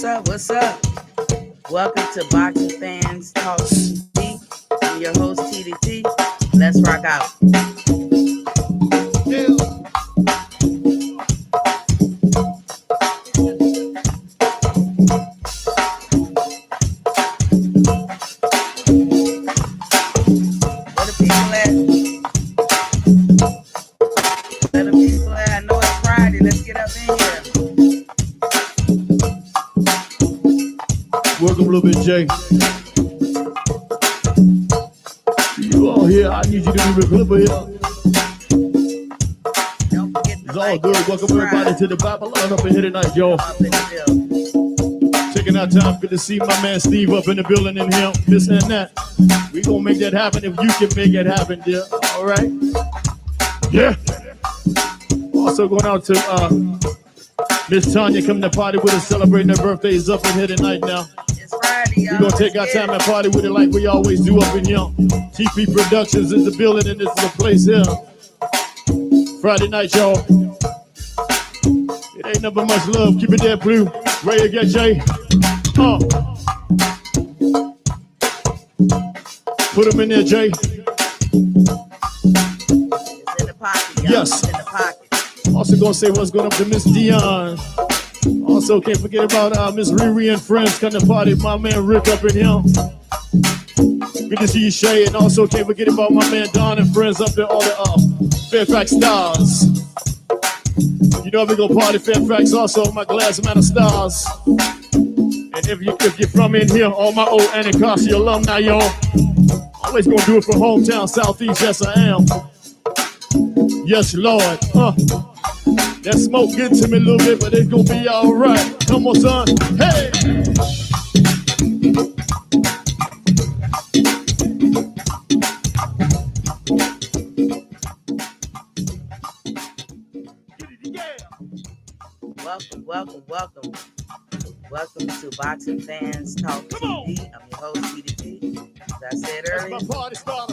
up? What's up? Welcome to Boxing Fans Talk TV. I'm your host, TDT. Let's rock out. Where the people at? Where the people at? I know it's Friday. Let's get up in here. Welcome a little bit, Jay. You all here, I need you to be real clipper here. Don't forget to It's all like good. and Welcome everybody to the Babylon up in here tonight, y'all. Up in the building. Taking our time. Good to see my man Steve up in the building and him, this and that. We gonna make that happen if you can make it happen, dear. All right? Yeah. Also going out to Miss Tanya coming to party with us, celebrating her birthdays up in here tonight now. It's Friday, y'all. We're gonna take our time and party with it like we always do up in here. TP Productions is the building and this is the place here. Friday night, y'all. It ain't nothing much love. Keep it there, Blue. Ready to get Jay? Put him in there, Jay. It's in the pocket, y'all. Yes. It's in the pocket. Also gonna say what's going up to Miss Dion. Also can't forget about Miss Riri and friends coming to party. My man Rick up in here. Good to see you, Shay. And also can't forget about my man Don and friends up there, all the Fairfax Stars. You know we go party Fairfax also, my glass amount of stars. And if you're from in here, all my old Anacostia alumni, y'all. Always gonna do it for hometown Southeast, yes I am. Yes, Lord. That smoke getting to me a little bit, but it's gonna be all right. Come on, son. Hey! Welcome. Welcome to Boxing Fans Talk TV. I'm your host, TDT. As I said earlier, we're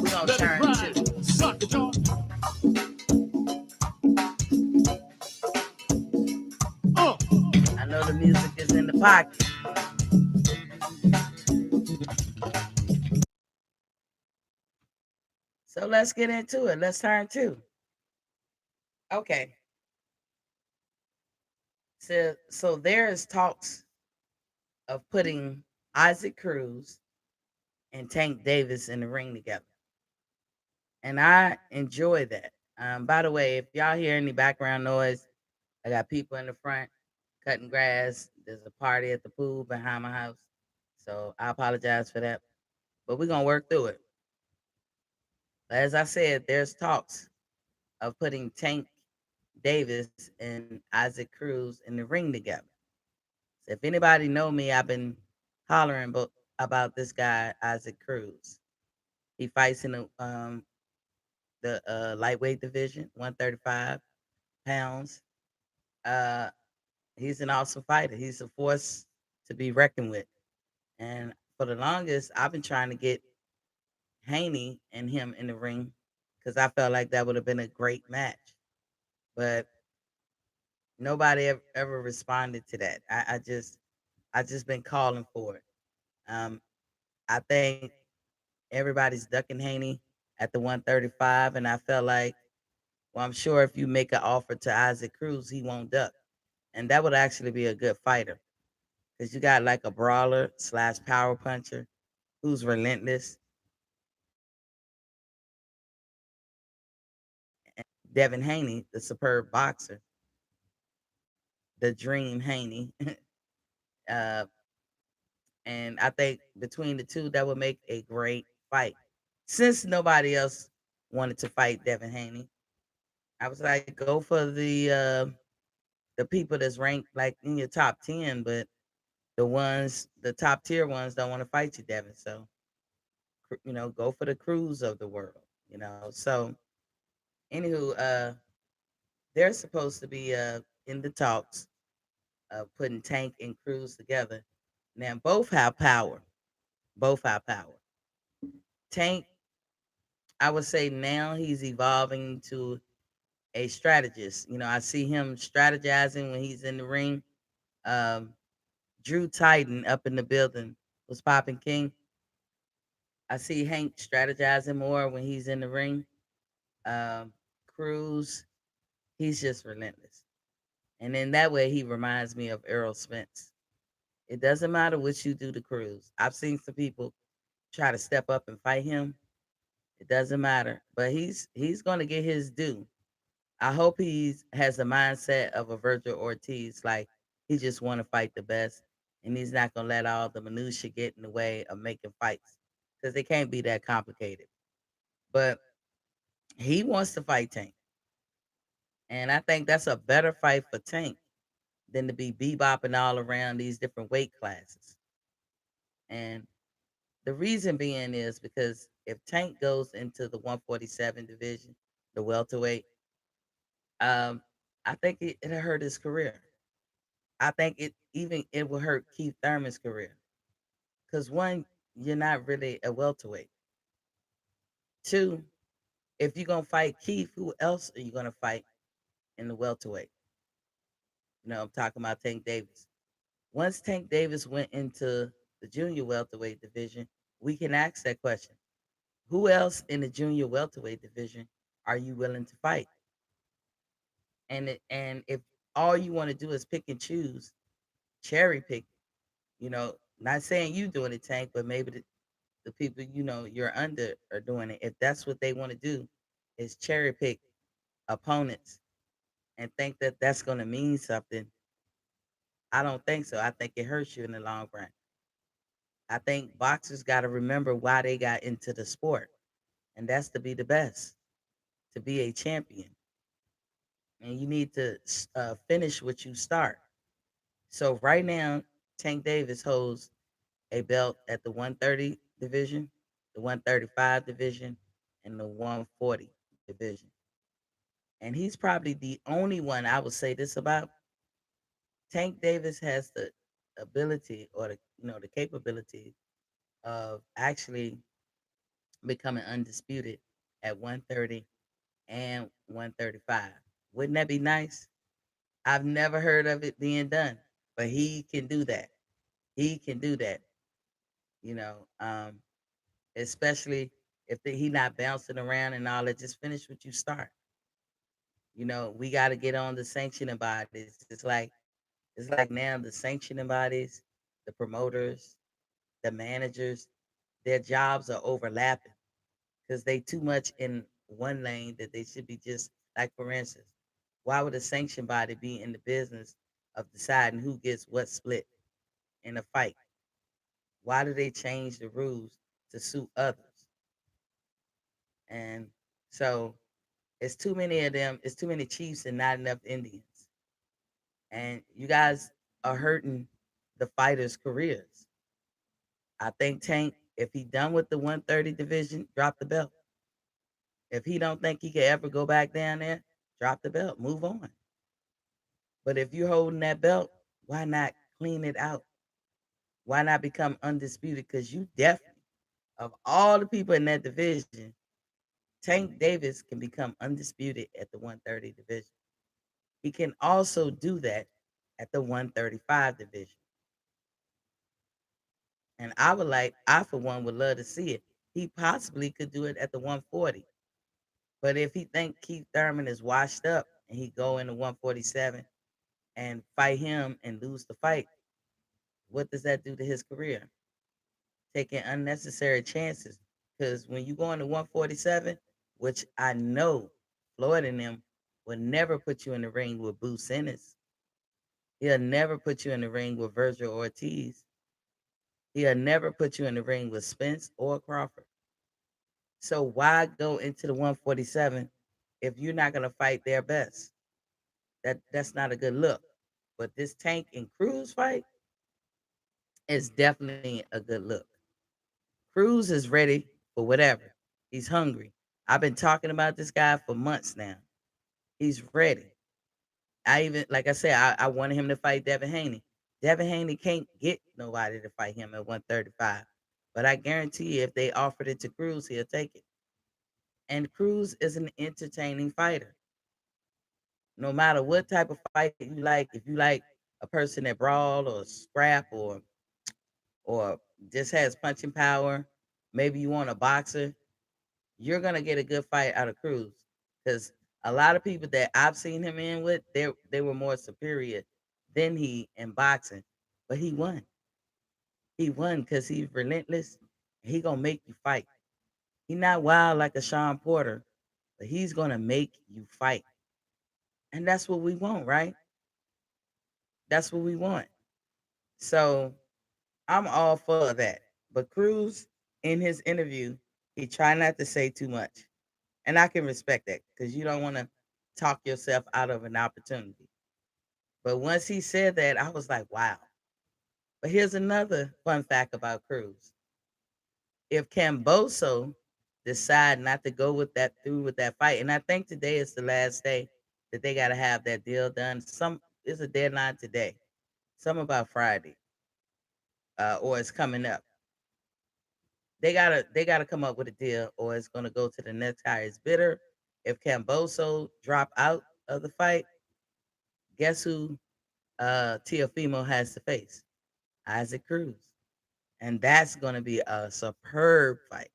gonna turn to. Suck it, y'all. I know the music is in the pocket. So let's get into it. Let's turn to. Okay. So there is talks of putting Isaac Cruz and Tank Davis in the ring together. And I enjoy that. By the way, if y'all hear any background noise, I got people in the front cutting grass. There's a party at the pool behind my house. So I apologize for that. But we're going to work through it. But as I said, there's talks of putting Tank Davis and Isaac Cruz in the ring together. So if anybody know me, I've been hollering about this guy, Isaac Cruz. He fights in the lightweight division, 135 pounds. He's an awesome fighter. He's a force to be reckoned with. And for the longest, I've been trying to get Haney and him in the ring because I felt like that would have been a great match. But nobody ever responded to that. I just been calling for it. I think everybody's ducking Haney at the 135, and I felt like, well, I'm sure if you make an offer to Isaac Cruz, he won't duck, and that would actually be a good fighter because you got like a brawler / power puncher who's relentless. Devin Haney, the superb boxer, the dream Haney. And I think between the two, that would make a great fight. Since nobody else wanted to fight Devin Haney, I was like, go for the people that's ranked like in your top 10, but the top tier ones don't want to fight you, Devin. So, go for the Cruz of the world, So, anywho, they're supposed to be in the talks of putting Tank and Cruz together. Now, both have power. Tank, I would say now he's evolving to a strategist. I see him strategizing when he's in the ring. Um, Drew Titan up in the building was popping king. I see Hank strategizing more when he's in the ring. Um, Cruz, he's just relentless. And in that way, he reminds me of Errol Spence. It doesn't matter what you do to Cruz. I've seen some people try to step up and fight him. It doesn't matter, but he's going to get his due. I hope he's has the mindset of a Virgil Ortiz, like he just want to fight the best, and he's not going to let all the minutia get in the way of making fights because they can't be that complicated. But he wants to fight Tank, and I think that's a better fight for Tank than to be bebopping all around these different weight classes. And the reason being is because if Tank goes into the 147 division, the welterweight, um, I think it'll hurt his career. I think it will hurt Keith Thurman's career because one, you're not really a welterweight. Two, if you're gonna fight Keith, who else are you gonna fight in the welterweight? I'm talking about Tank Davis. Once Tank Davis went into the junior welterweight division, we can ask that question: who else in the junior welterweight division are you willing to fight? And if all you want to do is pick and choose, cherry pick, not saying you doing it, Tank, but maybe the people you're under are doing it. If that's what they want to do, is cherry pick opponents and think that that's going to mean something. I don't think so. I think it hurts you in the long run. I think boxers got to remember why they got into the sport, and that's to be the best, to be a champion, and you need to finish what you start. So right now, Tank Davis holds a belt at the 130 division, the 135 division, and the 140 division. And he's probably the only one I would say this about. Tank Davis has the ability or the capability of actually becoming undisputed at 130 and 135. Wouldn't that be nice? I've never heard of it being done, but he can do that. He can do that, you know, um, especially if he not bouncing around and all that. Just finish what you start. We got to get on the sanctioning bodies. It's like now the sanctioning bodies, the promoters, the managers, their jobs are overlapping because they too much in one lane that they should be just like, for instance, why would a sanction body be in the business of deciding who gets what split in a fight? Why do they change the rules to suit others? And so it's too many of them. It's too many chiefs and not enough Indians. And you guys are hurting the fighters' careers. I think Tank, if he done with the 130 division, drop the belt. If he don't think he can ever go back down there, drop the belt, move on. But if you're holding that belt, why not clean it out? Why not become undisputed? Because you definitely, of all the people in that division, Tank Davis can become undisputed at the 130 division. He can also do that at the 135 division. And I for one would love to see it. He possibly could do it at the 140. But if he think Keith Thurman is washed up and he go into 147 and fight him and lose the fight, what does that do to his career? Taking unnecessary chances. Because when you go into 147, which I know Floyd and them will never put you in the ring with Boo Simmons. He'll never put you in the ring with Virgil Ortiz. He'll never put you in the ring with Spence or Crawford. So why go into the 147 if you're not gonna fight their best? That's not a good look. But this Tank and Cruz fight is definitely a good look. Cruz is ready for whatever. He's hungry. I've been talking about this guy for months now. He's ready. I even, like I said, I wanted him to fight Devin Haney. Devin Haney can't get nobody to fight him at 135. But I guarantee you, if they offered it to Cruz, he'll take it. And Cruz is an entertaining fighter. No matter what type of fight you like, if you like a a person that brawl or scrap or just has punching power, maybe you want a boxer, you're gonna get a good fight out of Cruz. Because a lot of people that I've seen him in with, they were more superior than he in boxing, but he won. He won because he's relentless. He gonna make you fight. He not wild like a Sean Porter, but he's gonna make you fight, and that's what we want, right? That's what we want. So I'm all for that. But Cruz, in his interview, he tried not to say too much, and I can respect that because you don't want to talk yourself out of an opportunity. But once he said that, I was like, wow. But here's another fun fact about Cruz. If Camboso decide not to go with that through with that fight, and I think today is the last day that they got to have that deal done. Some is a deadline today. Some about Friday, or it's coming up. They gotta come up with a deal, or it's gonna go to the next highest bidder. If Camboso drop out of the fight, guess who Teofimo has to face? Isaac Cruz, and that's gonna be a superb fight.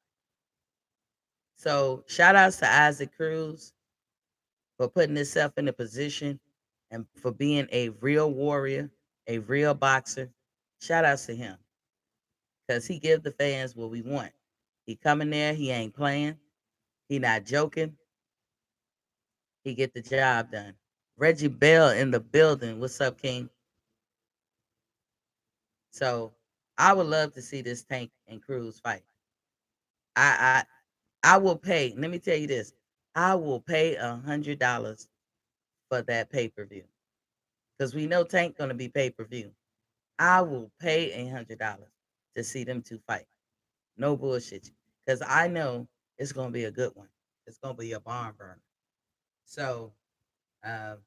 So shout outs to Isaac Cruz for putting himself in a position and for being a real warrior, a real boxer. Shout outs to him because he give the fans what we want. He coming there, he ain't playing, he not joking, he get the job done. Reggie Bell in the building. What's up, King? So I would love to see this Tank and Cruz fight. I I will pay. Let me tell you this. I will pay $100 for that pay-per-view. Because we know Tank gonna be pay-per-view. I will pay $100 to see them two fight. No bullshit. Because I know it's gonna be a good one. It's gonna be a barn burner. So um,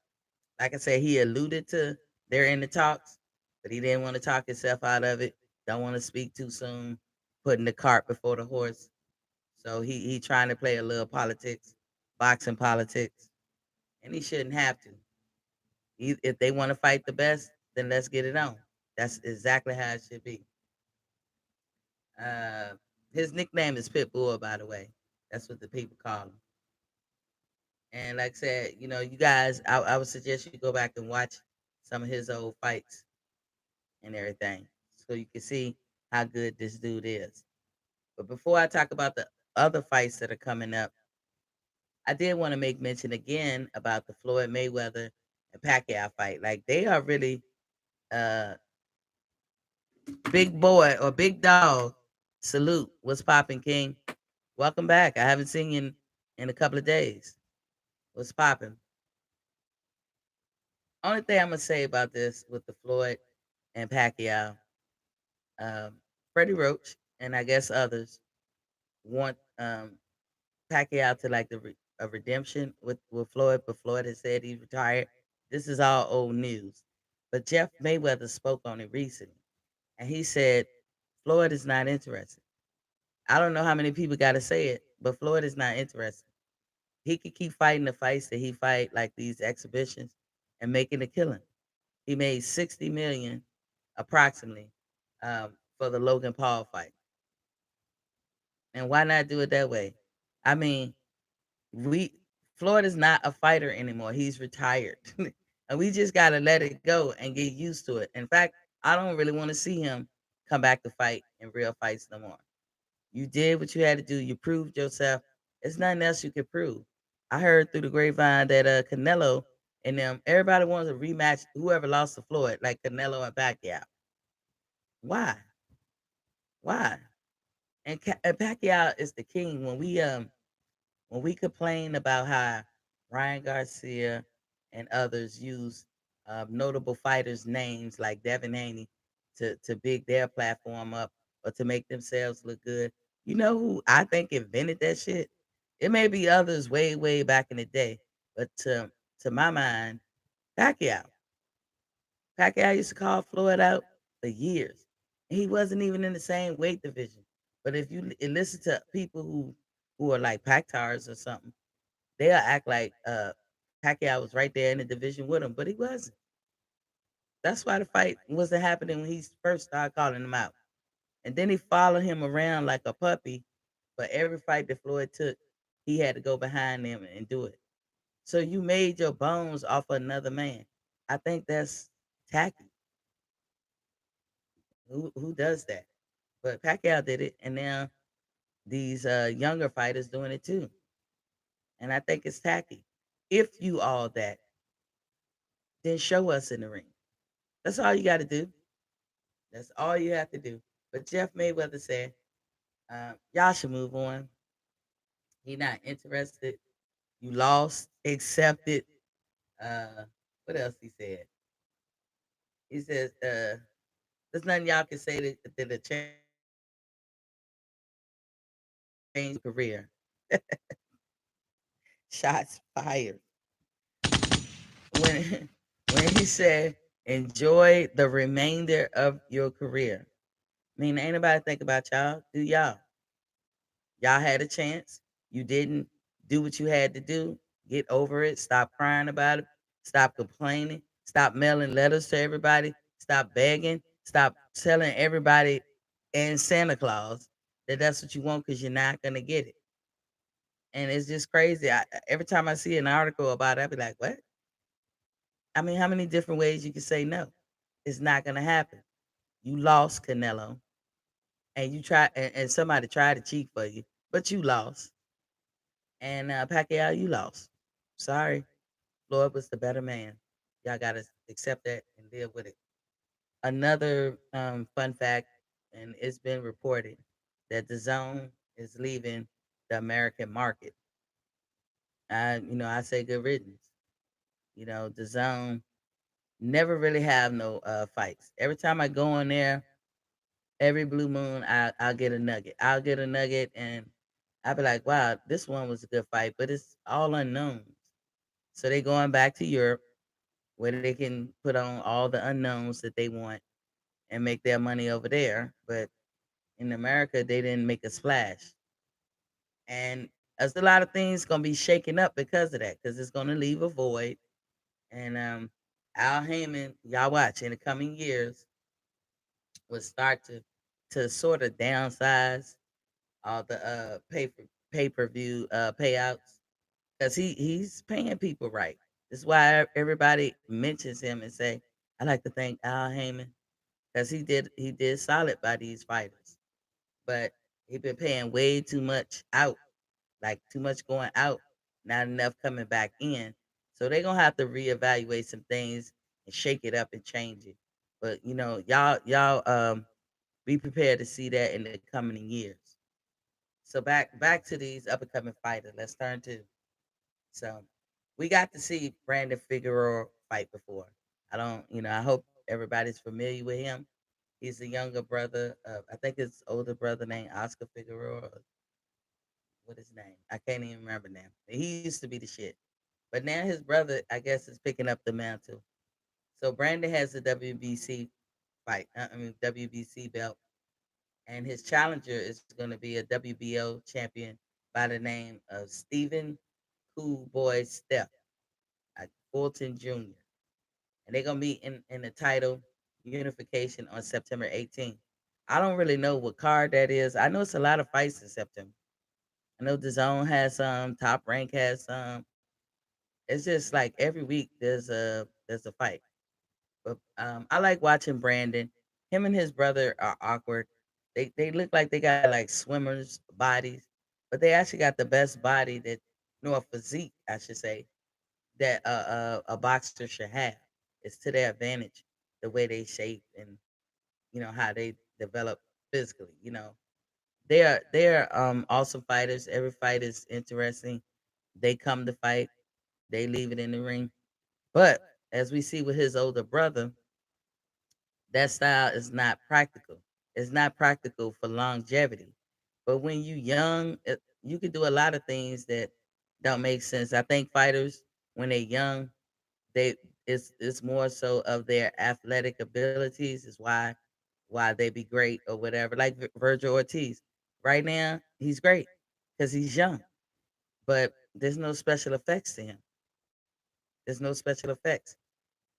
like I said, he alluded to they're in the talks, but he didn't want to talk himself out of it. Don't want to speak too soon, putting the cart before the horse. So he trying to play a little politics, boxing politics, and he shouldn't have to. If they want to fight the best, then let's get it on. That's exactly how it should be. Uh, his nickname is Pitbull, by the way. That's what the people call him. And like I said, you guys, I would suggest you go back and watch some of his old fights and everything, so you can see how good this dude is. But before I talk about the other fights that are coming up, I did want to make mention again about the Floyd Mayweather and Pacquiao fight. Like they are really uh big boy or big dog. Salute. What's popping, King? Welcome back. I haven't seen you in a couple of days. What's popping? Only thing I'm gonna say about this with the Floyd and Pacquiao, um, Freddie Roach and I guess others want Pacquiao to like a redemption with Floyd, but Floyd has said he's retired. This is all old news. But Jeff Mayweather spoke on it recently, and he said Floyd is not interested. I don't know how many people got to say it, but Floyd is not interested. He could keep fighting the fights that he fight, like these exhibitions, and making a killing. He made 60 million approximately for the Logan Paul fight, and why not do it that way? I mean, we Floyd is not a fighter anymore. He's retired. And we just gotta let it go and get used to it. In fact, I don't really want to see him come back to fight in real fights no more. You did what you had to do. You proved yourself. There's nothing else you could prove. I heard through the grapevine that Canelo and them, everybody wants a rematch. Whoever lost to Floyd, like Canelo and Pacquiao. Why? Why? And Pacquiao is the king. When we complain about how Ryan Garcia and others use notable fighters' names like Devin Haney to big their platform up or to make themselves look good, you know who I think invented that shit? It may be others way, way back in the day, but to my mind, Pacquiao. Pacquiao used to call Floyd out for years. And he wasn't even in the same weight division. But if you listen to people who are like Pactars or something, they'll act like Pacquiao was right there in the division with him, but he wasn't. That's why the fight wasn't happening when he first started calling him out. And then he followed him around like a puppy. But every fight that Floyd took, he had to go behind him and do it. So you made your bones off of another man. I think that's tacky. Who does that? But Pacquiao did it, and now these younger fighters doing it too. And I think it's tacky. If you all that, then show us in the ring. That's all you got to do. That's all you have to do. But Jeff Mayweather said, y'all should move on. He not interested. You lost. Accept it. What else he said? He says, there's nothing y'all can say to change your career. Shots fired. When when he said, enjoy the remainder of your career. I mean, ain't nobody think about y'all. Do y'all? Y'all had a chance. You didn't do what you had to do. Get over it. Stop crying about it. Stop complaining. Stop mailing letters to everybody. Stop begging. Stop telling everybody and Santa Claus that that's what you want because you're not going to get it. And it's just crazy. Every time I see an article about it, I be like, what? I mean, how many different ways you can say no? It's not going to happen. You lost Canelo and and somebody tried to cheat for you, but you lost. And Pacquiao, you lost. Sorry, Floyd was the better man. Y'all gotta accept that and live with it. Another fun fact, and it's been reported that the Zone is leaving the American market. I say good riddance. The Zone never really have no fights. Every time I go on there, every blue moon, I'll get a nugget. I'll get a nugget, and I'll be like, wow, this one was a good fight, but it's all unknowns. So they going back to Europe where they can put on all the unknowns that they want and make their money over there. But in America, they didn't make a splash. And there's a lot of things gonna be shaken up because of that, because it's gonna leave a void. And Al Heyman, y'all watch in the coming years will start to sort of downsize all the pay per view payouts because he's paying people right. That's why everybody mentions him and say, "I like to thank Al Heyman because he did solid by these fighters, but he been paying way too much out, like too much going out, not enough coming back in. So they're gonna have to reevaluate some things and shake it up and change it. But y'all be prepared to see that in the coming years. So back to these up and coming fighters. Let's turn to so we got to see Brandon Figueroa fight before. I hope everybody's familiar with him. He's the younger brother of, I think his older brother named Oscar Figueroa. What his name? I can't even remember now. He used to be the shit. But now his brother, I guess, is picking up the mantle. So Brandon has the WBC fight, WBC belt, and his challenger is going to be a WBO champion by the name of Stephen Cool Boy Steph Fulton Jr. And they're gonna be in the title unification on September 18th. I don't really know what card that is. I know it's a lot of fights in September. I know the Zone has some, Top Rank has some. It's just like every week there's a fight. But I like watching Brandon. Him and his brother are awkward. They look like they got like swimmers bodies, but they actually got the best body that a physique, I should say, that a boxer should have. It's to their advantage the way they shape and how they develop physically. They are awesome fighters. Every fight is interesting. They come to fight. They leave it in the ring. But as we see with his older brother, that style is not practical. It's not practical for longevity. But when you young, you can do a lot of things that don't make sense. I think fighters when they're young, they it's more so of their athletic abilities is why they be great or whatever. Like Virgil Ortiz, right now he's great because he's young, but there's no special effects to him. There's no special effects.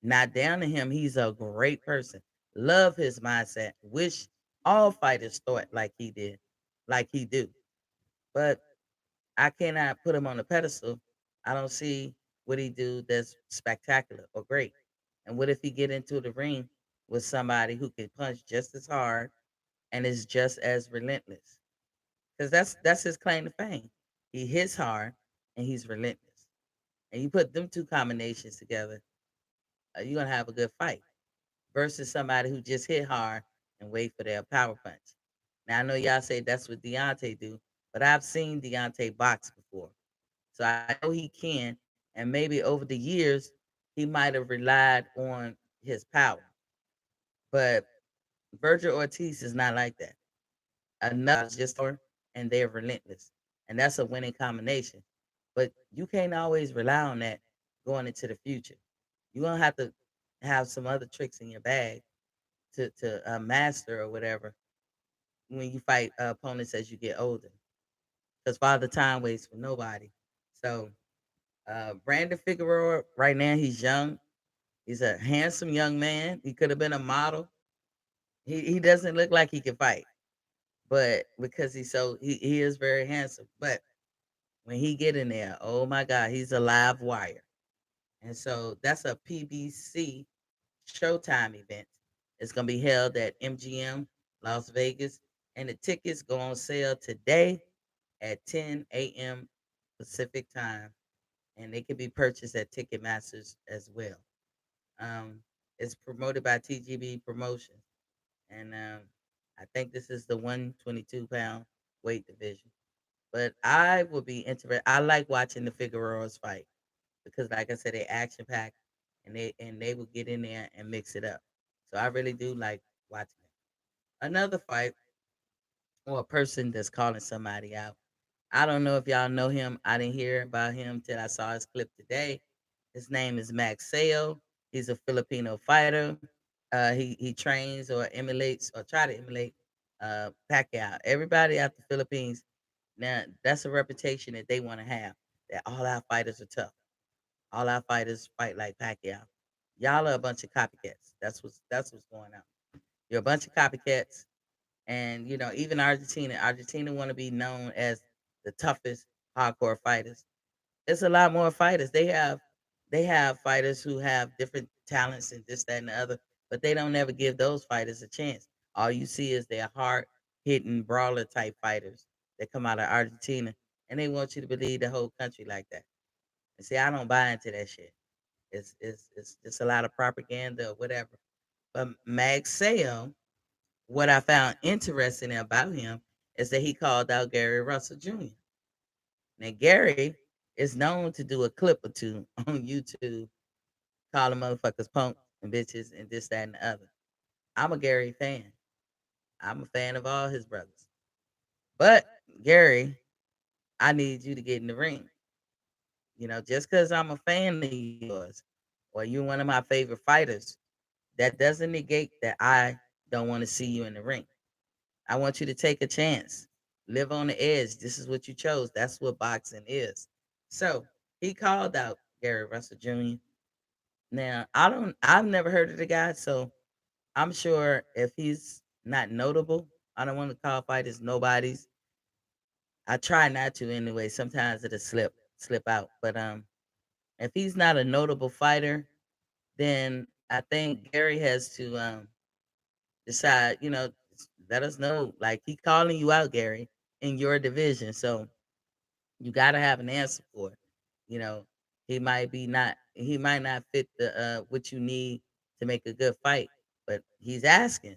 Not down to him. He's a great person. Love his mindset. Wish all fighters thought like he did, like he do. But I cannot put him on a pedestal. I don't see what he do that's spectacular or great. And what if he get into the ring with somebody who can punch just as hard and is just as relentless? Because that's his claim to fame. He hits hard and he's relentless. And you put them two combinations together, you're gonna have a good fight. Versus somebody who just hit hard and wait for their power punch. Now I know y'all say that's what Deontay do, but I've seen Deontay box before, so I know he can. And maybe over the years, he might have relied on his power, but Virgil Ortiz is not like that. Another just power and they're relentless, and that's a winning combination. But you can't always rely on that going into the future. You're gonna have to have some other tricks in your bag to master or whatever when you fight opponents as you get older. Because Father Time waits for nobody. So Brandon Figueroa, right now he's young. He's a handsome young man. He could have been a model. He doesn't look like he can fight, but because he is very handsome. But when he get in there, oh my God, he's a live wire. And so that's a PBC Showtime event. It's gonna be held at MGM Las Vegas, and the tickets go on sale today at 10 a.m. Pacific time, and they can be purchased at Ticketmasters as well. Um, it's promoted by TGB Promotions, and I think this is the 122-pound weight division. But I will be interested. I like watching the Figueroas fight because, like I said, they action packed, and they will get in there and mix it up. So I really do like watching it. Another fight or a person that's calling somebody out. I don't know if y'all know him. I didn't hear about him till I saw his clip today. His name is Max Sale. He's a Filipino fighter. He trains or emulates or try to emulate Pacquiao. Everybody out the Philippines now, that's a reputation that they want to have. That all our fighters are tough. All our fighters fight like Pacquiao. Y'all are a bunch of copycats. That's what's going on. You're a bunch of copycats, and even Argentina want to be known as the toughest hardcore fighters. It's a lot more fighters. They have fighters who have different talents and this, that, and the other, but they don't ever give those fighters a chance. All you see is their hard hitting brawler type fighters that come out of Argentina, and they want you to believe the whole country like that. And see, I don't buy into that shit. It's just a lot of propaganda or whatever. But Mag Sale, what I found interesting about him is that he called out Gary Russell Jr. Now Gary is known to do a clip or two on YouTube, calling motherfuckers punks and bitches and this, that, and the other. I'm a Gary fan. I'm a fan of all his brothers. But Gary, I need you to get in the ring. Just because I'm a fan of yours or you're one of my favorite fighters, that doesn't negate that I don't want to see you in the ring. I want you to take a chance. Live on the edge. This is what you chose. That's what boxing is. So he called out Gary Russell Jr. Now I've never heard of the guy, so I'm sure if he's not notable, I don't want to call fighters nobodies. I try not to anyway. Sometimes it'll slip out. But if he's not a notable fighter, then I think Gary has to decide, let us know. Like he calling you out, Gary, in your division. So you gotta have an answer for it. You know, he might not fit the what you need to make a good fight, but he's asking.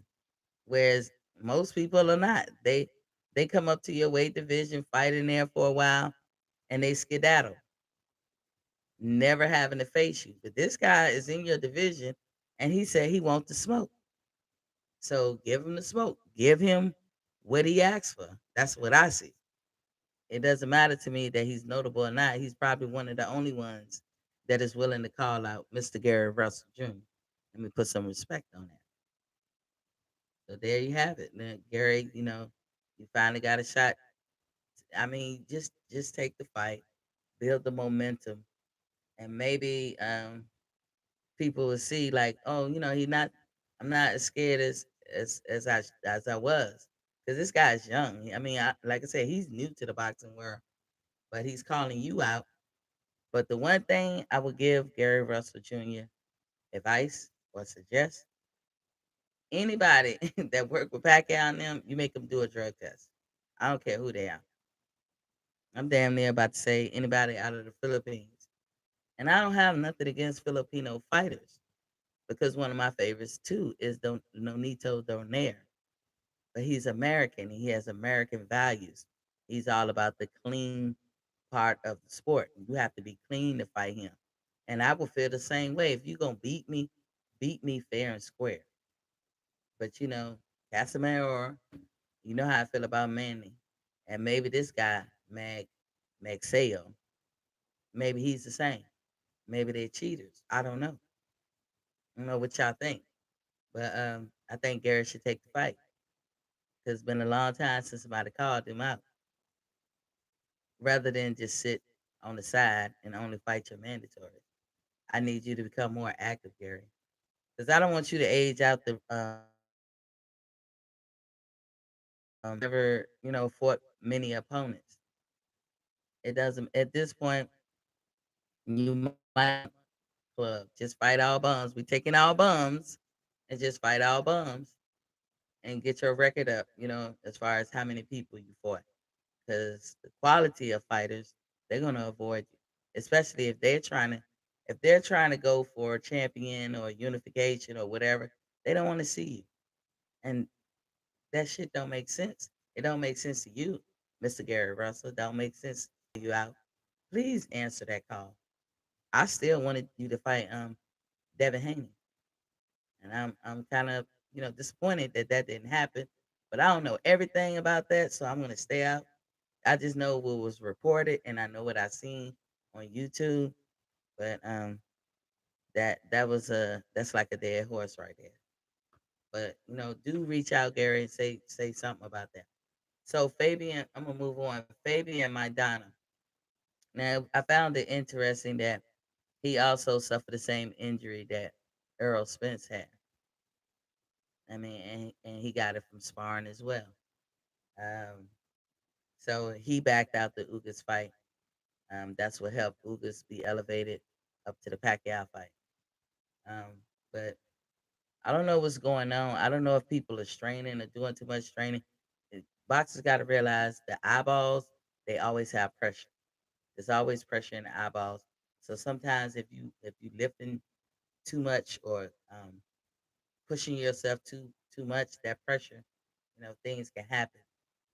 Whereas most people are not. They come up to your weight division, fight in there for a while, and they skedaddle, never having to face you. But this guy is in your division and he said he wants the smoke. So give him the smoke. Give him what he asked for. That's what I see. It doesn't matter to me that he's notable or not. He's probably one of the only ones that is willing to call out Mr. Gary Russell Jr. Let me put some respect on that. So there you have it. Now, Gary, you finally got a shot. I mean, just take the fight, build the momentum, and maybe people will see like, oh, he not. I'm not as scared as I was, because this guy's young. I mean, like I said, he's new to the boxing world, but he's calling you out. But the one thing I would give Gary Russell Jr. advice or suggest, anybody that work with Pacquiao and them, you make them do a drug test. I don't care who they are. I'm damn near about to say anybody out of the Philippines. And I don't have nothing against Filipino fighters, because one of my favorites too is Nonito Donaire. But he's American. He has American values. He's all about the clean part of the sport. You have to be clean to fight him. And I will feel the same way. If you're going to beat me fair and square. But Casamero, you know how I feel about Manny. And maybe this guy, Maxeo, maybe he's the same. Maybe they're cheaters. I don't know. I don't know what y'all think. But I think Gary should take the fight. Because it's been a long time since somebody called him out. Rather than just sit on the side and only fight your mandatory. I need you to become more active, Gary. Because I don't want you to age out the never, fought many opponents. It doesn't at this point, you might club. Just fight all bums. We taking all bums and just fight all bums and get your record up, as far as how many people you fought. Because the quality of fighters, they're gonna avoid you, especially if they're trying to go for a champion or unification or whatever. They don't want to see you, and that shit don't make sense. It don't make sense to you, Mr. Gary Russell. It don't make sense to you out. Please answer that call. I still wanted you to fight Devin Haney, and I'm kind of disappointed that that didn't happen. But I don't know everything about that, so I'm gonna stay out. I just know what was reported, and I know what I seen on YouTube. But that's like a dead horse right there. But do reach out, Gary, and say something about that. So Fabian, I'm gonna move on. Fabian Maidana. Now I found it interesting that he also suffered the same injury that Earl Spence had. I mean, and he got it from sparring as well. Um, so he backed out the Ugas fight. That's what helped Ugas be elevated up to the Pacquiao fight. But I don't know what's going on. I don't know if people are straining or doing too much training. Boxers got to realize the eyeballs, they always have pressure. There's always pressure in the eyeballs. So sometimes if you lifting too much or pushing yourself too much, that pressure, things can happen.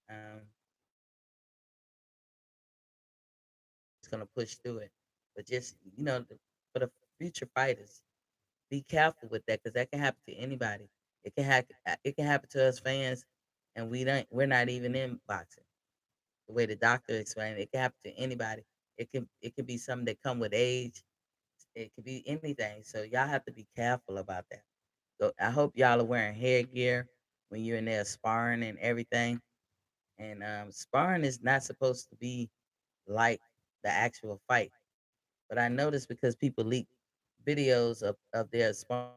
Um, it's gonna push through it. But just for the future fighters, be careful with that, because that can happen to anybody. It can happen to us fans, and we're not even in boxing. The way the doctor explained it, it can happen to anybody. It can be something that come with age. It could be anything. So y'all have to be careful about that. So I hope y'all are wearing headgear when you're in there sparring and everything. And sparring is not supposed to be like the actual fight. But I noticed because people leak videos of their sparring,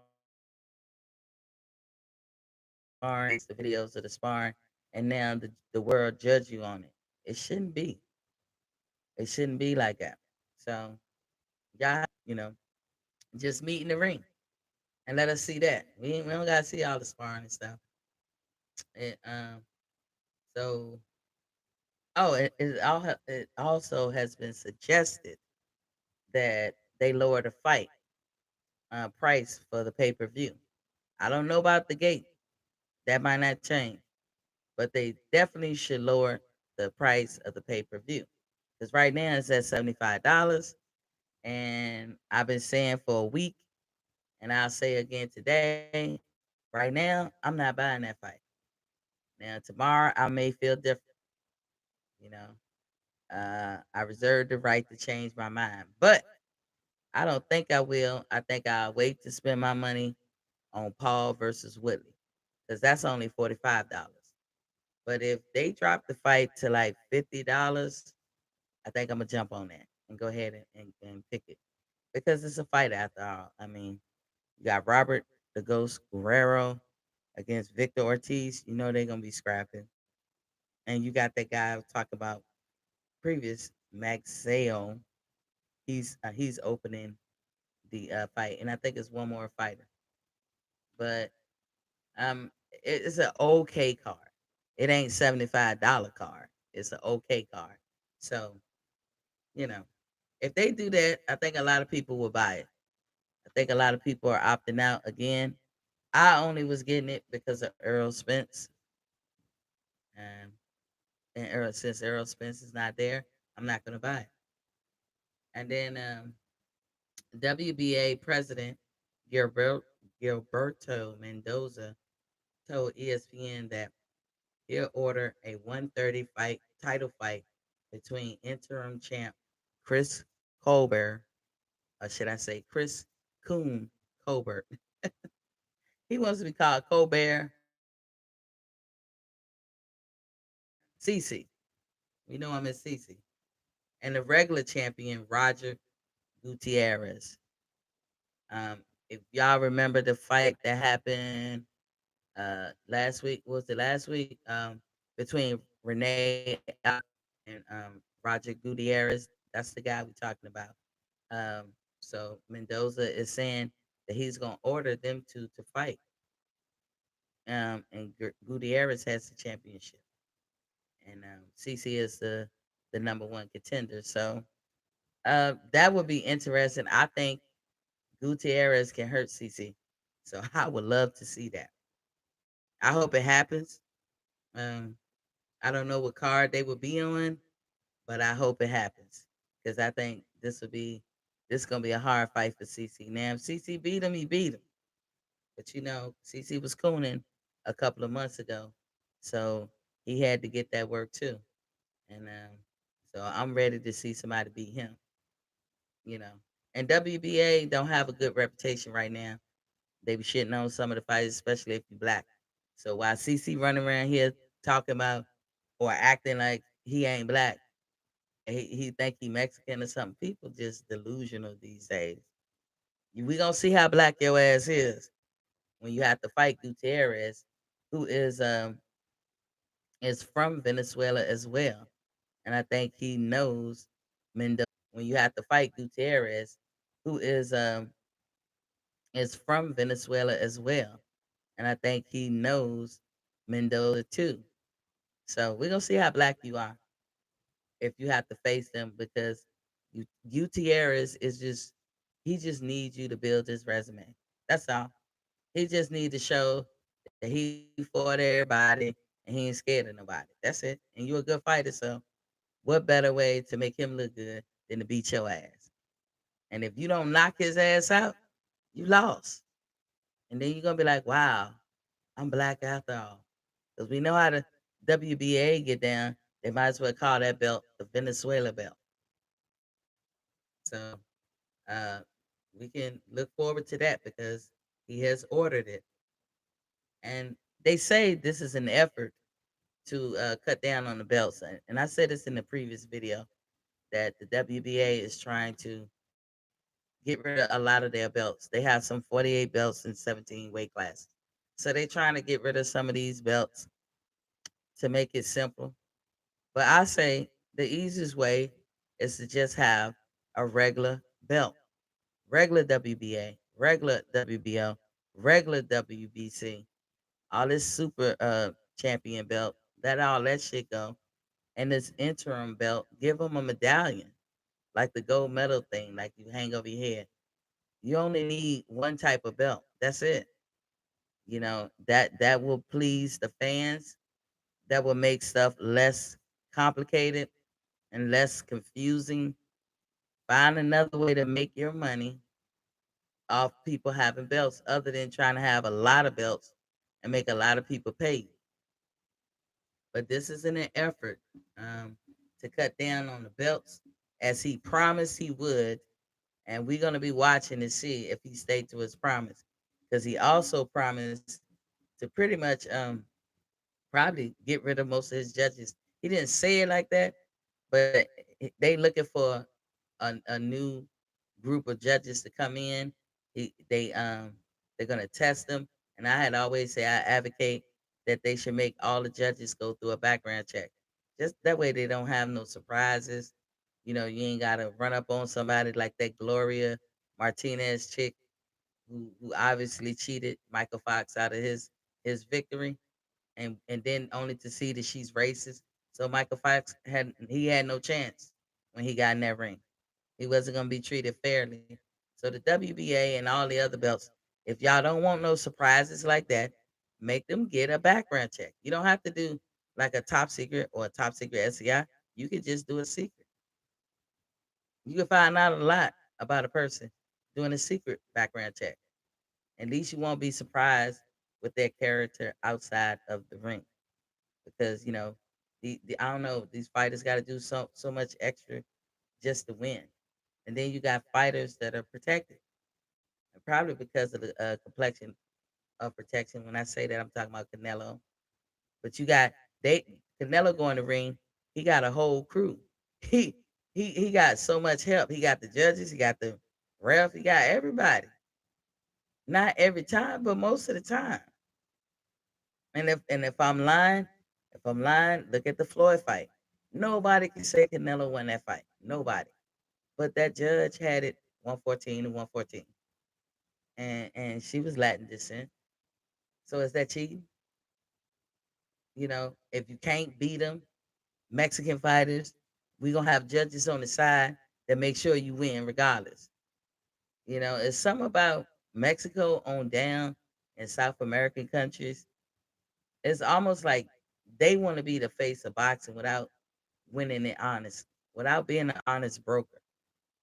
the videos of the sparring, and now the world judge you on it. It shouldn't be. It shouldn't be like that. So y'all, just meet in the ring and let us see that. We don't gotta see all the sparring and stuff. It, so it also has been suggested that they lower the fight price for the pay per view. I don't know about the gate. That might not change, but they definitely should lower the price of the pay per view. Because right now it's at $75, and I've been saying for a week, and I'll say again today. Right now, I'm not buying that fight. Now tomorrow, I may feel different. You know, I reserve the right to change my mind, but I don't think I will. I think I'll wait to spend my money on Paul versus Whitley, because that's only $45. But if they drop the fight to like $50, I think I'm gonna jump on that and go ahead and pick it, because it's a fight after all. I mean, You got Robert the Ghost Guerrero against Victor Ortiz. You know they're gonna be scrapping. And you got that guy I was talking about previous, Maxeo. He's opening the fight, and I think it's one more fighter. But it's an okay card. It ain't $75 card. It's an okay card. So you know, if they do that, I think a lot of people will buy it. I think a lot of people are opting out again. I only was getting it because of Earl Spence, um, and since Earl Spence is not there, I'm not gonna buy it. And then WBA president Gilberto Mendoza told ESPN that he'll order a 130 fight title fight between interim champ Chris Colbert, or should I say Chris Coon Colbert. He wants to be called Colbert CC. We know him as CC. And the regular champion Roger Gutierrez. If y'all remember the fight that happened last week, was it last week? Between Renee and Roger Gutierrez. That's the guy we're talking about. So Mendoza is saying that he's gonna order them to fight. And Gutierrez has the championship, and CC is the number one contender. So that would be interesting. I think Gutierrez can hurt CC, so I would love to see that. I hope it happens. Um, I don't know what card they would be on, but I hope it happens because I think this gonna be a hard fight for CC. Now, if CC beat him, he beat him. But CC was cooning a couple of months ago, so he had to get that work too. And so I'm ready to see somebody beat him. You know, and WBA don't have a good reputation right now. They be shitting on some of the fighters, especially if you black. So while CC running around here talking about or acting like he ain't black, he think he Mexican or something. People just delusional these days. We gonna see how black your ass is when you have to fight Gutierrez, who is from Venezuela as well. And I think he knows Mendoza. When you have to fight Gutierrez, who is from Venezuela as well. And I think he knows Mendoza too. So we're gonna see how black you are if you have to face them because Gutierrez is just he just needs you to build his resume. That's all. He just needs to show that he fought everybody and he ain't scared of nobody. That's it. And you're a good fighter, so what better way to make him look good than to beat your ass? And if you don't knock his ass out, you lost. And then you're gonna be like, wow, I'm black after all. Because we know how the WBA get down. They might as well call that belt the Venezuela belt. So uh, we can look forward to that because he has ordered it. And they say this is an effort to cut down on the belts. And I said this in the previous video that the WBA is trying to get rid of a lot of their belts. They have some 48 belts in 17 weight classes. So they're trying to get rid of some of these belts to make it simple. But I say the easiest way is to just have a regular belt, regular WBA, regular WBO, regular WBC, all this super champion belt, let all that shit go. And this interim belt, give them a medallion, like the gold medal thing, like you hang over your head. You only need one type of belt. That's it. That will please the fans. That will make stuff less complicated and less confusing. Find another way to make your money off people having belts other than trying to have a lot of belts and make a lot of people pay you. But this is in an effort to cut down on the belts as he promised he would. And we're going to be watching to see if he stayed to his promise. Because he also promised to pretty much probably get rid of most of his judges. He didn't say it like that, but they looking for a new group of judges to come in. They They're gonna test them, and I had always say I advocate that they should make all the judges go through a background check. Just that way they don't have no surprises. You ain't gotta run up on somebody like that Gloria Martinez chick who obviously cheated Michael Fox out of his victory, and then only to see that she's racist. So Michael Fox had no chance when he got in that ring. He wasn't gonna be treated fairly. So the WBA and all the other belts, if y'all don't want no surprises like that, make them get a background check. You don't have to do like a top secret or a top secret SCI. You could just do a secret. You can find out a lot about a person doing a secret background check. At least you won't be surprised with their character outside of the ring. Because the I don't know, these fighters got to do so much extra just to win. And then you got fighters that are protected, and probably because of the complexion of protection. When I say that, I'm talking about Canelo. But you got they Canelo going to ring. He got a whole crew. He he got so much help. He got the judges. He got the ref. He got everybody. Not every time, but most of the time. And if I'm lying, look at the Floyd fight. Nobody can say Canelo won that fight. Nobody. But that judge had it 114 to 114. And she was Latin descent. So is that cheating? If you can't beat them, Mexican fighters, we gonna have judges on the side that make sure you win regardless. It's something about Mexico on down in South American countries. It's almost like they want to be the face of boxing without winning it honest, without being an honest broker.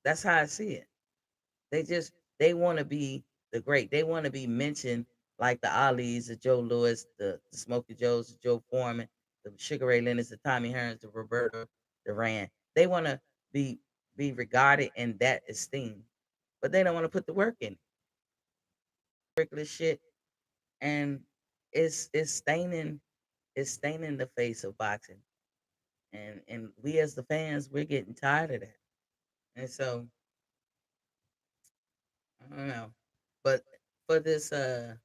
That's how I see it. They want to be the great. They want to be mentioned like the Ali's, the Joe Lewis, the Smokey Joes, the Joe Foreman, the Sugar Ray Leonard's, the Tommy Hearns, the Roberto Duran. They want to be be regarded in that esteem, but they don't want to put the work in. Ridiculous shit, and it's staining the face of boxing, and we as the fans, we're getting tired of that. And so I don't know, but for this uh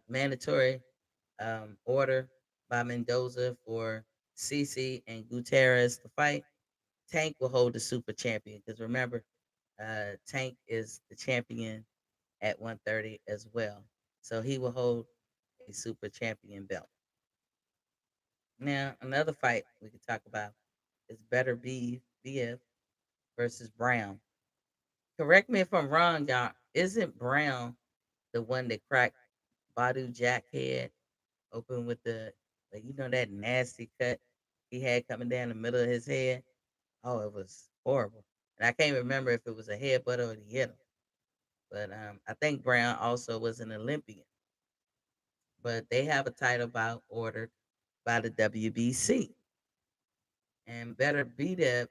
mandatory order by Mendoza for CC and Gutierrez to fight, Tank will hold the super champion. Because remember, Tank is the champion at 130 as well. So he will hold a super champion belt. Now, another fight we could talk about is Better Be BF versus Brown. Correct me if I'm wrong, y'all. Isn't Brown the one that cracked Badu Jack head open with that nasty cut he had coming down the middle of his head? Oh, it was horrible. And I can't remember if it was a headbutt or he hit him. But I think Brown also was an Olympian. But they have a title bout ordered by the WBC. And Better BF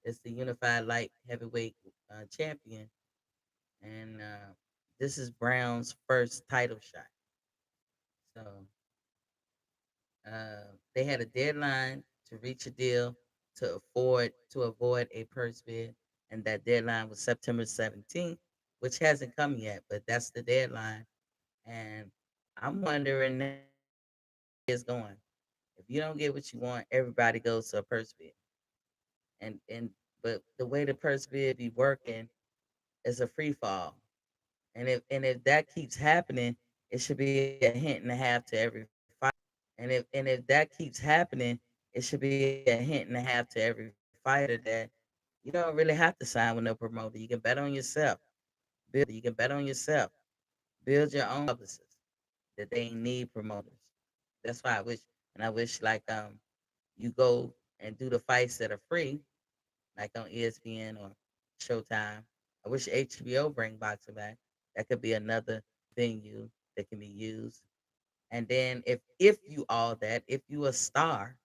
is the unified light heavyweight champion. And this is Brown's first title shot. So they had a deadline to reach a deal to avoid a purse bid, and that deadline was September 17th, which hasn't come yet, but that's the deadline. And I'm wondering now is going. If you don't get what you want, everybody goes to a purse bid. And but the way the purse bid be working is a free fall. And if that keeps happening, it should be a hint and a half to every fight. And if that keeps happening, it should be a hint and a half to every fighter that you don't really have to sign with no promoter. You can bet on yourself. You can bet on yourself. Build your own publicist. That they ain't need promoters. That's why I wish like you go and do the fights that are free, like on ESPN or Showtime. I wish HBO bring boxing back. That could be another venue that can be used. And then if you all that, if you a star,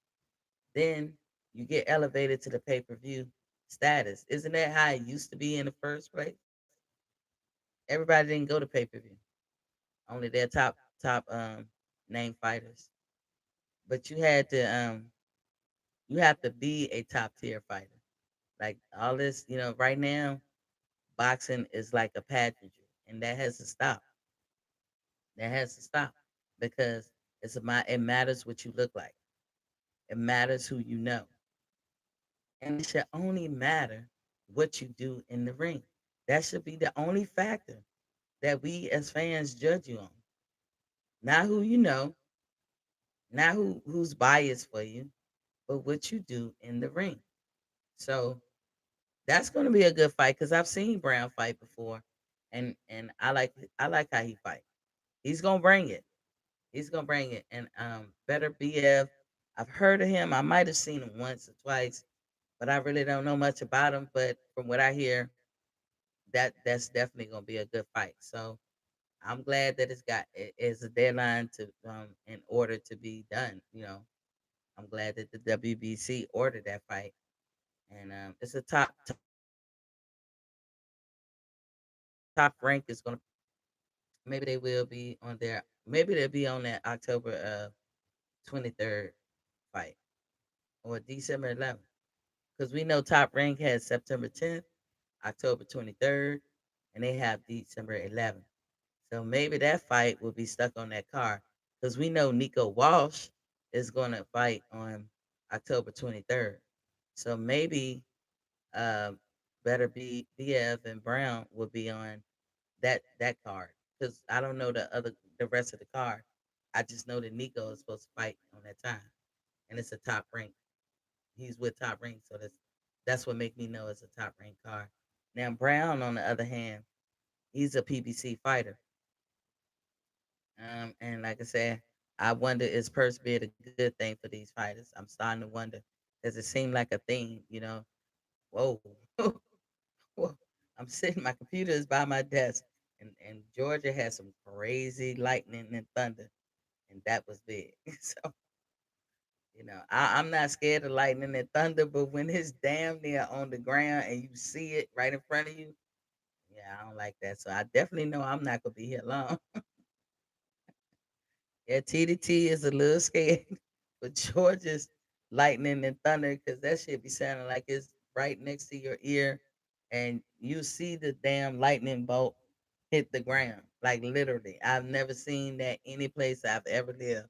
then you get elevated to the pay-per-view status. Isn't that how it used to be in the first place? Everybody didn't go to pay-per-view. Only their top name fighters. But you have to be a top tier fighter. Like all this, right now, boxing is like a pageantry, and that has to stop. That has to stop because it matters what you look like. It matters who you know, and it should only matter what you do in the ring. That should be the only factor that we as fans judge you on, not who you know, not who's biased for you, but what you do in the ring. So that's going to be a good fight because I've seen Brown fight before, and I like how he fight. He's gonna bring it. He's gonna bring it. And better BF. I've heard of him. I might have seen him once or twice, but I really don't know much about him. But from what I hear, that's definitely gonna be a good fight. So I'm glad that it is a deadline to in order to be done. I'm glad that the WBC ordered that fight, and it's a top rank is gonna maybe they will be on there. Maybe they'll be on that October 23rd fight or December 11th because we know Top Rank has September 10th, October 23rd, and they have December 11th. So maybe that fight will be stuck on that card because we know Nico Walsh is going to fight on October 23rd. So maybe uh, better be BF and Brown will be on that card because I don't know the rest of the card. I just know that Nico is supposed to fight on that time, and it's a top rank. He's with top rank, so that's what make me know it's a top rank card. Now Brown, on the other hand, he's a PBC fighter, and like I said, I wonder is purse bid a good thing for these fighters? I'm starting to wonder. Does it seem like a thing? Whoa, whoa. I'm sitting. My computer is by my desk, and Georgia had some crazy lightning and thunder, and that was big. So I'm not scared of lightning and thunder, but when it's damn near on the ground and you see it right in front of you, yeah, I don't like that. So I definitely know I'm not gonna be here long. Yeah, TDT is a little scared, but Georgia's lightning and thunder because that shit be sounding like it's right next to your ear, and you see the damn lightning bolt hit the ground. Like literally, I've never seen that any place I've ever lived,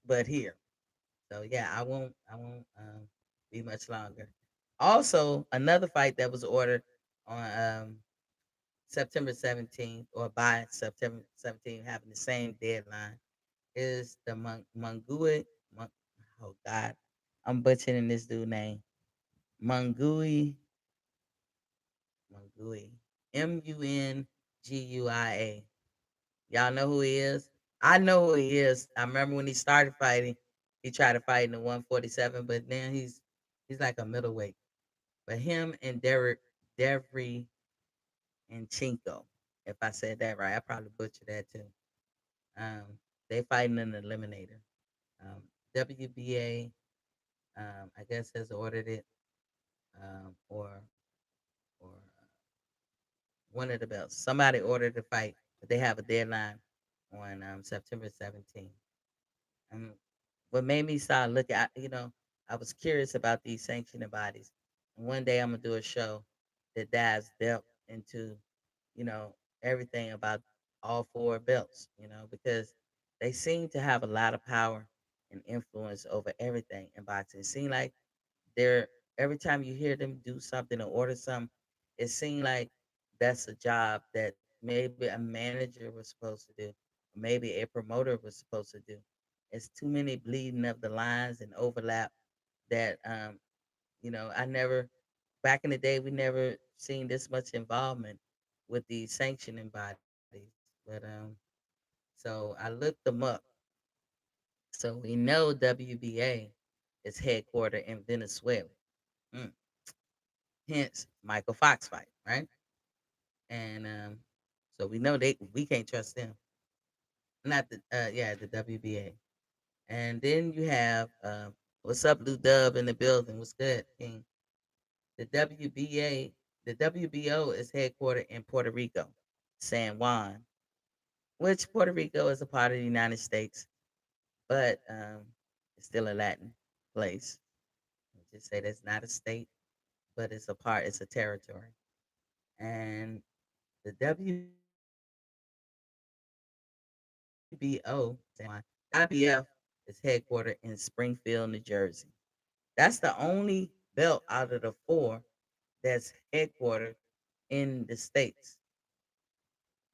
but here. So yeah, I won't be much longer. Also, another fight that was ordered on September 17th or by September 17th, having the same deadline, is the Mungui. Mon- oh God, I'm butchering this dude name. Mungui, Mungui, Munguia. Y'all know who he is? I know who he is. I remember when he started fighting, he tried to fight in the 147, but then he's like a middleweight. But him and Devry and Chinko, if I said that right, I probably butchered that too. Um, they fighting in the eliminator. Um, WBA, I guess has ordered it, or one of the belts. Somebody ordered the fight, but they have a deadline on September 17th. Um, what made me start looking at, I was curious about these sanctioning bodies. And one day I'm gonna do a show that dives depth into, everything about all four belts, because they seem to have a lot of power and influence over everything in boxing. It seems like they're every time you hear them do something or order something, it seems like that's a job that maybe a manager was supposed to do, maybe a promoter was supposed to do. It's too many bleeding of the lines and overlap that I never back in the day we never seen this much involvement with the sanctioning bodies. But so I looked them up. So we know WBA is headquartered in Venezuela. Mm. Hence Michael Fox fight, right? And so we know we can't trust them. Not the yeah, the WBA. And then you have what's up, Lou Dub in the building? What's good, King? The WBA, the WBO is headquartered in Puerto Rico, San Juan, which Puerto Rico is a part of the United States, but it's still a Latin place. Just say that's not a state, but it's a part. It's a territory. And the WBO, the IBF is headquartered in Springfield, New Jersey. That's the only belt out of the four that's headquartered in the States.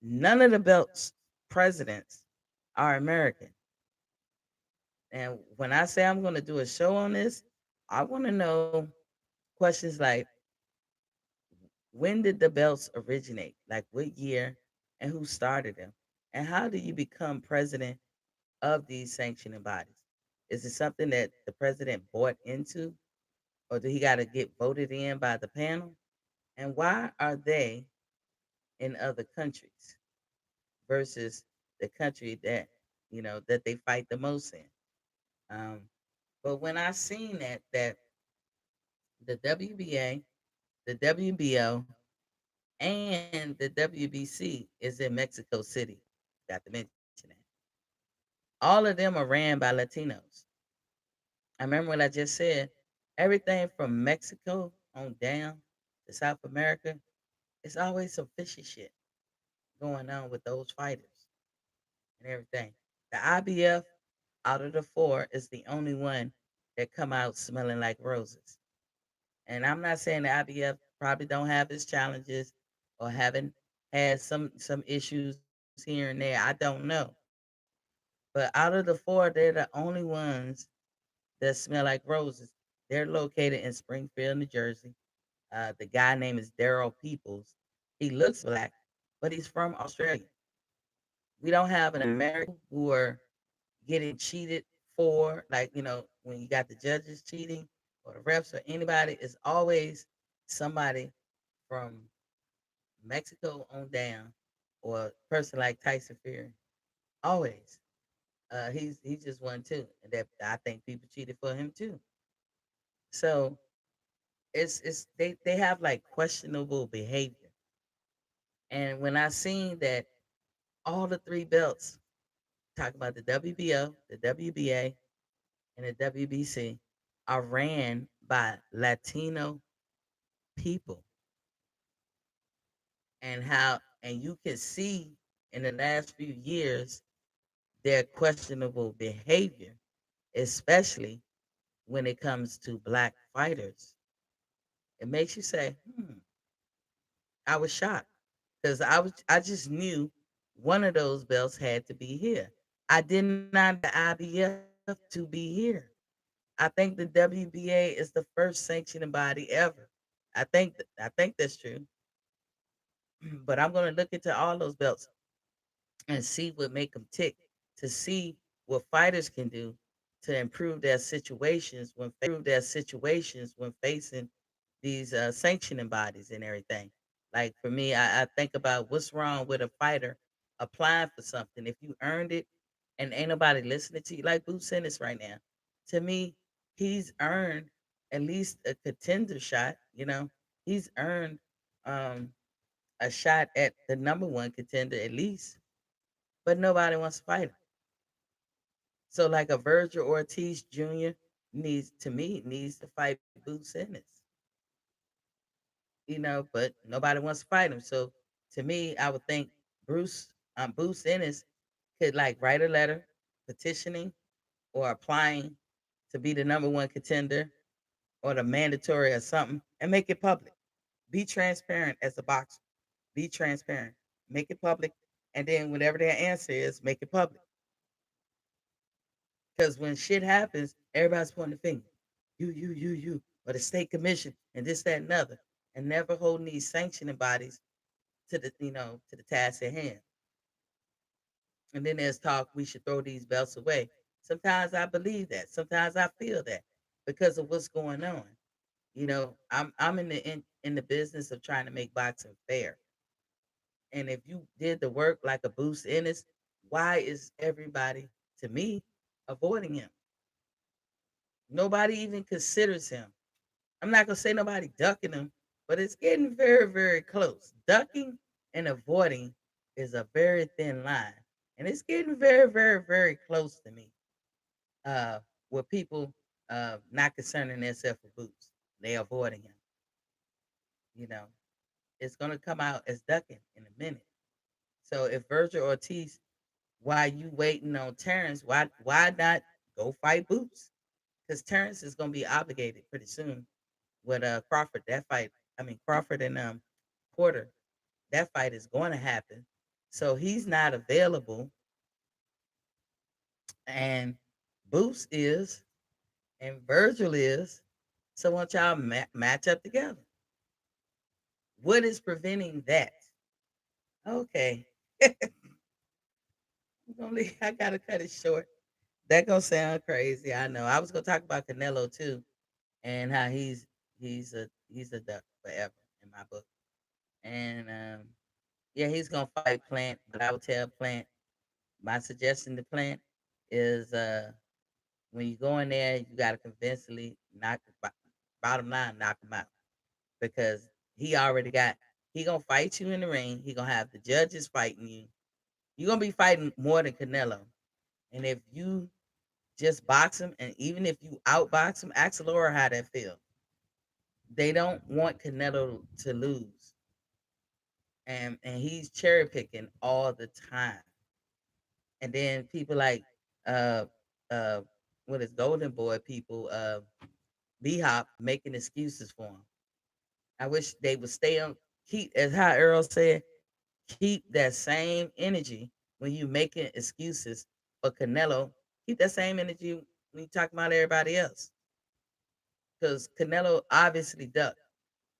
None of the belts presidents are American. And when I say I'm going to do a show on this, I want to know questions like, when did the belts originate? Like what year and who started them? And how do you become president of these sanctioning bodies? Is it something that the president bought into, or do he got to get voted in by the panel? And why are they in other countries versus the country that that they fight the most in? Um, but when I seen that the WBA, the WBO, and the WBC is in Mexico City, got to mention that. All of them are ran by Latinos. I remember what I just said. Everything from Mexico on down to South America, it's always some fishy shit going on with those fighters and everything. The IBF out of the four is the only one that come out smelling like roses. And I'm not saying the IBF probably don't have its challenges or haven't had some issues here and there. I don't know. But out of the four, they're the only ones that smell like roses. They're located in Springfield, New Jersey. The guy name is Daryl Peoples. He looks black, but he's from Australia. We don't have an American who are getting cheated for, like, when you got the judges cheating or the refs or anybody, it's always somebody from Mexico on down, or a person like Tyson Fury. Always. He's just one too. And that I think people cheated for him too. So they have like questionable behavior. And when I seen that all the three belts, talk about the WBO, the WBA, and the WBC, are ran by Latino people, and you can see in the last few years their questionable behavior, especially when it comes to black fighters. It makes you say, I was shocked because I just knew one of those belts had to be here. I did not know the IBF to be here. I think the WBA is the first sanctioning body ever. I think that's true. But I'm gonna look into all those belts and see what make them tick, to see what fighters can do to improve their situations when facing these sanctioning bodies and everything. Like for me, I think about what's wrong with a fighter applying for something. If you earned it and ain't nobody listening to you, like Boots Ennis right now, to me, he's earned at least a contender shot. He's earned um, a shot at the number one contender at least, but nobody wants to fight him. So like a Virgil Ortiz Jr. needs to fight Boots Ennis, but nobody wants to fight him. So to me, I would think Boots Ennis could like write a letter petitioning or applying to be the number one contender or the mandatory or something, and make it public. Be transparent as a boxer. Be transparent. Make it public, and then whatever their answer is, make it public. Because when shit happens, everybody's pointing the finger. You, or the state commission, and this, that, and other, and never holding these sanctioning bodies to the task at hand. And then there's talk we should throw these belts away. Sometimes I believe that. Sometimes I feel that because of what's going on. I'm in the business of trying to make boxing fair. And if you did the work like a Boost Ennis, why is everybody, to me, avoiding him? Nobody even considers him. I'm not gonna say nobody ducking him, but it's getting very, very close. Ducking and avoiding is a very thin line, and it's getting very, very, very close to me. Uh, with people not concerning themselves with Boots, they avoiding him. You know, is going to come out as ducking in a minute. So if Virgil Ortiz, while you waiting on Terrence, why not go fight Boots? Because Terrence is going to be obligated pretty soon with Crawford. That fight, I mean Crawford and Porter, that fight is going to happen. So he's not available, and Boots is, and Virgil is. So I want y'all match up together. What is preventing that? Okay, I gotta cut it short. That gonna sound crazy. I know. I was gonna talk about Canelo too, and how he's a duck forever in my book. And yeah, he's gonna fight Plant, but I would tell Plant, my suggestion to Plant is when you go in there, you gotta convincingly bottom line knock him out, because he already got he gonna fight you in the ring. He gonna have the judges fighting you. You're gonna be fighting more than Canelo. And if you just box him, and even if you outbox him, ask Laura how that feels. They don't want Canelo to lose, and he's cherry picking all the time. And then people like uh uh what is Golden Boy people, B Hop, making excuses for him. I wish they would stay on, keep, as how Earl said, keep that same energy when you making excuses for Canelo. Keep that same energy when you talk about everybody else. Because Canelo obviously ducked.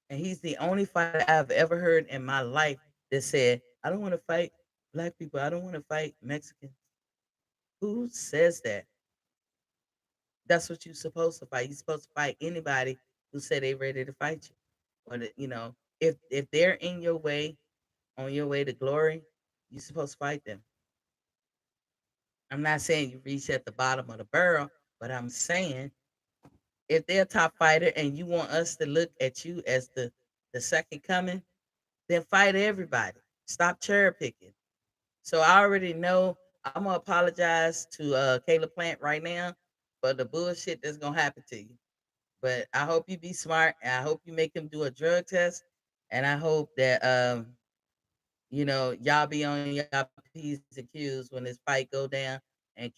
And he's the only fighter I've ever heard in my life that said, I don't want to fight black people. I don't want to fight Mexicans. Who says that? That's what you're supposed to fight. You're supposed to fight anybody who say they ready to fight you. Or that, if they're in your way, on your way to glory, you're supposed to fight them. I'm not saying you reach at the bottom of the barrel, but I'm saying if they're a top fighter and you want us to look at you as the second coming, then fight everybody. Stop cherry picking. So I already know I'm gonna apologize to Caleb Plant right now for the bullshit that's gonna happen to you. But I hope you be smart, and I hope you make him do a drug test, and I hope that y'all be on y'all P's and Q's when this fight go down, and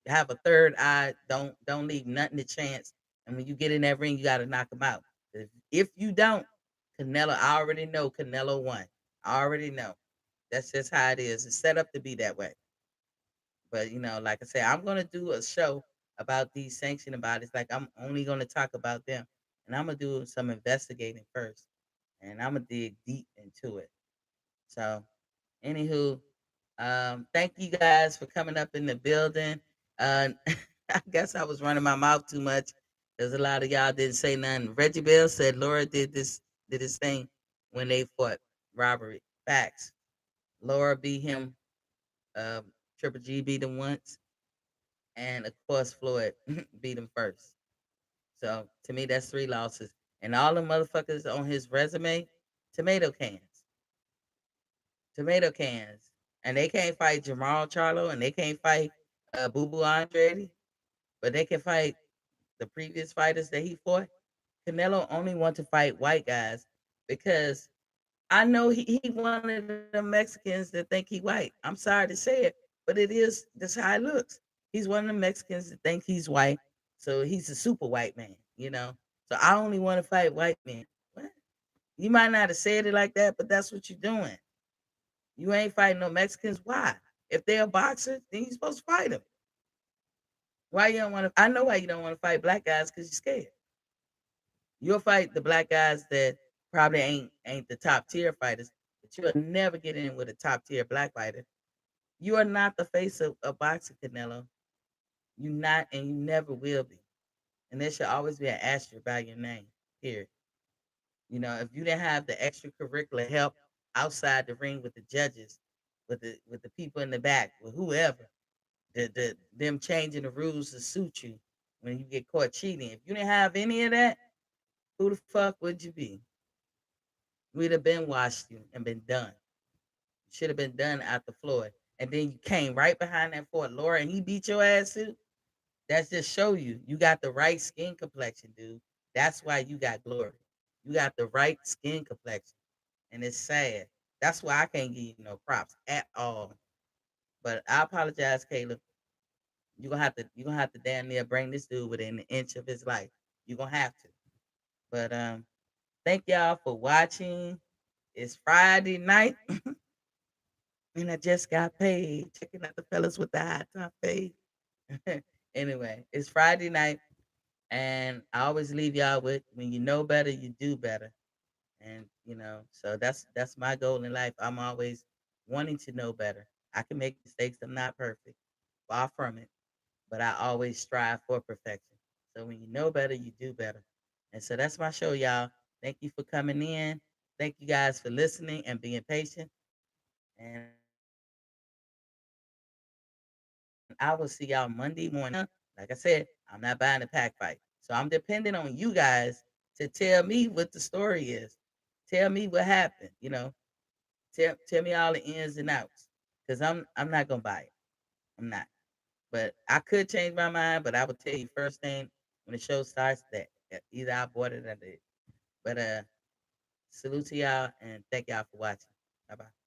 have a third eye. Don't leave nothing to chance. And when you get in that ring, you got to knock him out. If you don't, Canelo, I already know Canelo won. I already know. That's just how it is. It's set up to be that way. But like I said, I'm gonna do a show about these sanctioning bodies. Like, I'm only gonna talk about them, and I'm gonna do some investigating first, and I'm gonna dig deep into it. So, anywho, thank you guys for coming up in the building. Uh, I guess I was running my mouth too much because a lot of y'all didn't say nothing. Reggie Bell said Laura did this thing when they fought robbery. Facts. Laura beat him. Triple G beat him once, and of course Floyd beat him first. So to me, that's three losses, and all the motherfuckers on his resume, tomato cans, tomato cans, and they can't fight Jamal Charlo, and they can't fight Boo Boo Andrade, but they can fight the previous fighters that he fought. Canelo only want to fight white guys because I know he one of the Mexicans that think he white. I'm sorry to say it, but that's how it looks. He's one of the Mexicans that think he's white, so he's a super white man. So I only want to fight white men. What? You might not have said it like that, but that's what you're doing. You ain't fighting no Mexicans. Why? If they're a boxer, then you're supposed to fight them. Why you don't want to? I know why you don't want to fight black guys, because you're scared. You'll fight the black guys that probably ain't the top tier fighters, but you'll never get in with a top tier black fighter. You are not the face of boxing, Canelo. You not, and you never will be. And there should always be an asterisk by your name. Period. If you didn't have the extracurricular help outside the ring with the judges, with the people in the back, with whoever, them changing the rules to suit you when you get caught cheating. If you didn't have any of that, who the fuck would you be? We'd have been washed you and been done. Should have been done after Floyd. And then you came right behind that Fort Laura and he beat your ass too. That's just show you got the right skin complexion, dude. That's why you got glory. You got the right skin complexion. and it's sad. That's why I can't give you no props at all. But I apologize, Caleb. You're gonna have to damn near bring this dude within an inch of his life. You're gonna have to. But thank y'all for watching. It's Friday night, and I just got paid. Checking out the fellas with the high top fade. Anyway, it's Friday night, and I always leave y'all with when you know better, you do better. And so that's my goal in life. I'm always wanting to know better. I can make mistakes. I'm not perfect, far from it, but I always strive for perfection. So when you know better, you do better. And so that's my show, y'all. Thank you for coming in. Thank you guys for listening and being patient. And I will see y'all Monday morning. Like I said, I'm not buying the pack fight. So I'm depending on you guys to tell me what the story is. Tell me what happened. Tell me all the ins and outs. Cause I'm not gonna buy it. I'm not. But I could change my mind. But I will tell you first thing when the show starts that either I bought it or I did. But salute to y'all and thank y'all for watching. Bye bye.